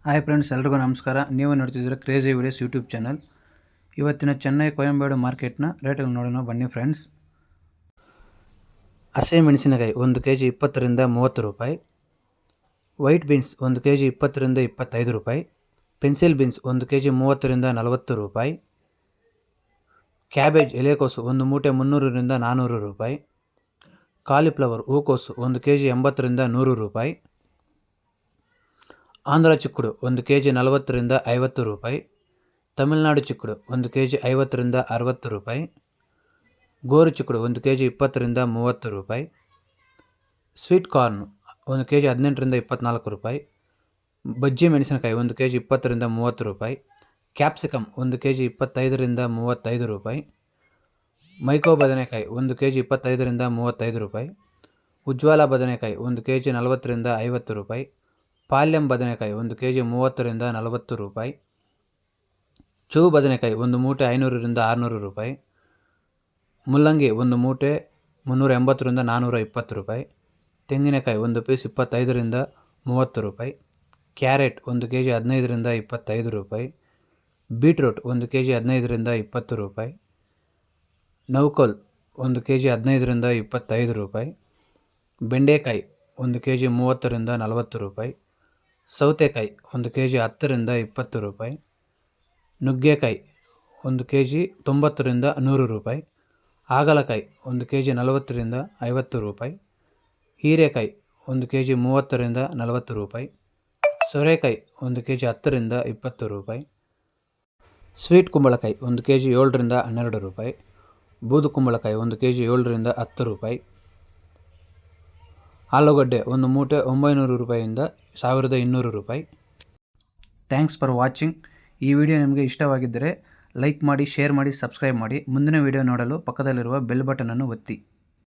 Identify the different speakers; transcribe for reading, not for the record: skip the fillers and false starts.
Speaker 1: Hi friends, ಎಲ್ರಿಗೂ ನಮಸ್ಕಾರ. ನೀವು ನೋಡ್ತಿದ್ದೀರ ಕ್ರೇಜಿ ವಿಡಿಯೋಸ್ ಯೂಟ್ಯೂಬ್ ಚಾನಲ್. ಇವತ್ತಿನ ಚೆನ್ನೈ ಕೊಯಂಬೇಡು ಮಾರ್ಕೆಟ್ನ ರೇಟ್ಗಳು ನೋಡೋಣ ಬನ್ನಿ ಫ್ರೆಂಡ್ಸ್. ಹಸಿ ಮೆಣಸಿನಕಾಯಿ 1 kg 20 ರಿಂದ 30 ರೂಪಾಯಿ. ವೈಟ್ ಬೀನ್ಸ್ 1 kg 20 ರಿಂದ 25 ರೂಪಾಯಿ. ಪೆನ್ಸಿಲ್ ಬೀನ್ಸ್ 1 kg 30 ರಿಂದ 40 ರೂಪಾಯಿ. ಕ್ಯಾಬೇಜ್ ಎಲೆಕೋಸು 1 ಮೂಟೆ 300 ರಿಂದ 400 ರೂಪಾಯಿ. ಕಾಲಿಫ್ಲವರ್ ಹೂಕೋಸು 1 kg 80 ರಿಂದ 100 ರೂಪಾಯಿ. ಆಂಧ್ರ ಚಿಕ್ಕುಡು 1 kg 40 ರಿಂದ 50 ರೂಪಾಯಿ. ತಮಿಳುನಾಡು ಚಿಕ್ಕುಡು 1 kg 50 ರಿಂದ 60 ರೂಪಾಯಿ. ಗೋರು ಚಿಕ್ಕುಡು 1 kg 20 ರಿಂದ 30 ರೂಪಾಯಿ. ಸ್ವೀಟ್ ಕಾರ್ನ್ 1 kg 18 ರಿಂದ 24 ರೂಪಾಯಿ. ಬಜ್ಜಿ ಮೆಣಸಿನಕಾಯಿ 1 kg 20 ರಿಂದ 30 ರೂಪಾಯಿ. ಕ್ಯಾಪ್ಸಿಕಮ್ 1 kg 25 ರಿಂದ 35 ರೂಪಾಯಿ. ಮೈಕೋ ಬದನೆಕಾಯಿ 1 kg 25 ರಿಂದ 35 ರೂಪಾಯಿ. ಉಜ್ವಾಲ ಬದನೆಕಾಯಿ 1 kg 40 ರಿಂದ 50 ರೂಪಾಯಿ. ಪಾಲ್ಯಂ ಬದನೆಕಾಯಿ 1 kg 30 ರಿಂದ 40 ರೂಪಾಯಿ. ಚೂ ಬದನೆಕಾಯಿ 1 ಮೂಟೆ 500 ರಿಂದ 600 ರೂಪಾಯಿ. ಮುಲ್ಲಂಗಿ 1 ಮೂಟೆ 380 ರಿಂದ 420 ರೂಪಾಯಿ. ತೆಂಗಿನಕಾಯಿ 1 ಪೀಸ್ 25 ರಿಂದ 30 ರೂಪಾಯಿ. ಕ್ಯಾರೆಟ್ 1 kg 15 ರಿಂದ 25 ರೂಪಾಯಿ. ಬೀಟ್ರೂಟ್ 1 kg 15 ರಿಂದ 20 ರೂಪಾಯಿ. ನೌಕೋಲ್ 1 kg 15 ರಿಂದ 25 ರೂಪಾಯಿ. ಬೆಂಡೆಕಾಯಿ 1 kg 30 ರಿಂದ 40 ರೂಪಾಯಿ. ಸೌತೆಕಾಯಿ 1 kg 10 ರಿಂದ 20 ರೂಪಾಯಿ. ನುಗ್ಗೆಕಾಯಿ 1 kg 90 ರಿಂದ 100 ರೂಪಾಯಿ. ಹಾಗಲಕಾಯಿ 1 kg 40 ರಿಂದ 50 ರೂಪಾಯಿ. ಹೀರೆಕಾಯಿ 1 kg 30 ರಿಂದ 40 ರೂಪಾಯಿ. ಸೋರೆಕಾಯಿ 1 kg 10 ರಿಂದ 20 ರೂಪಾಯಿ. ಸ್ವೀಟ್ ಕುಂಬಳಕಾಯಿ 1 kg 7 ರಿಂದ 12 ರೂಪಾಯಿ. ಬೂದು ಕುಂಬಳಕಾಯಿ 1 kg 7 ರಿಂದ 10 ರೂಪಾಯಿ. ಆಲೂಗಡ್ಡೆ 1 ಮೂಟೆ 900 ರೂಪಾಯಿಯಿಂದ 1200 ರೂಪಾಯಿ. Thanks for watching. ಈ ವಿಡಿಯೋ ನಿಮಗೆ ಇಷ್ಟವಾಗಿದ್ದರೆ ಲೈಕ್ ಮಾಡಿ, ಶೇರ್ ಮಾಡಿ, ಸಬ್ಸ್ಕ್ರೈಬ್ ಮಾಡಿ. ಮುಂದಿನ ವಿಡಿಯೋ ನೋಡಲು ಪಕ್ಕದಲ್ಲಿರುವ ಬೆಲ್ ಬಟನನ್ನು ಒತ್ತಿ.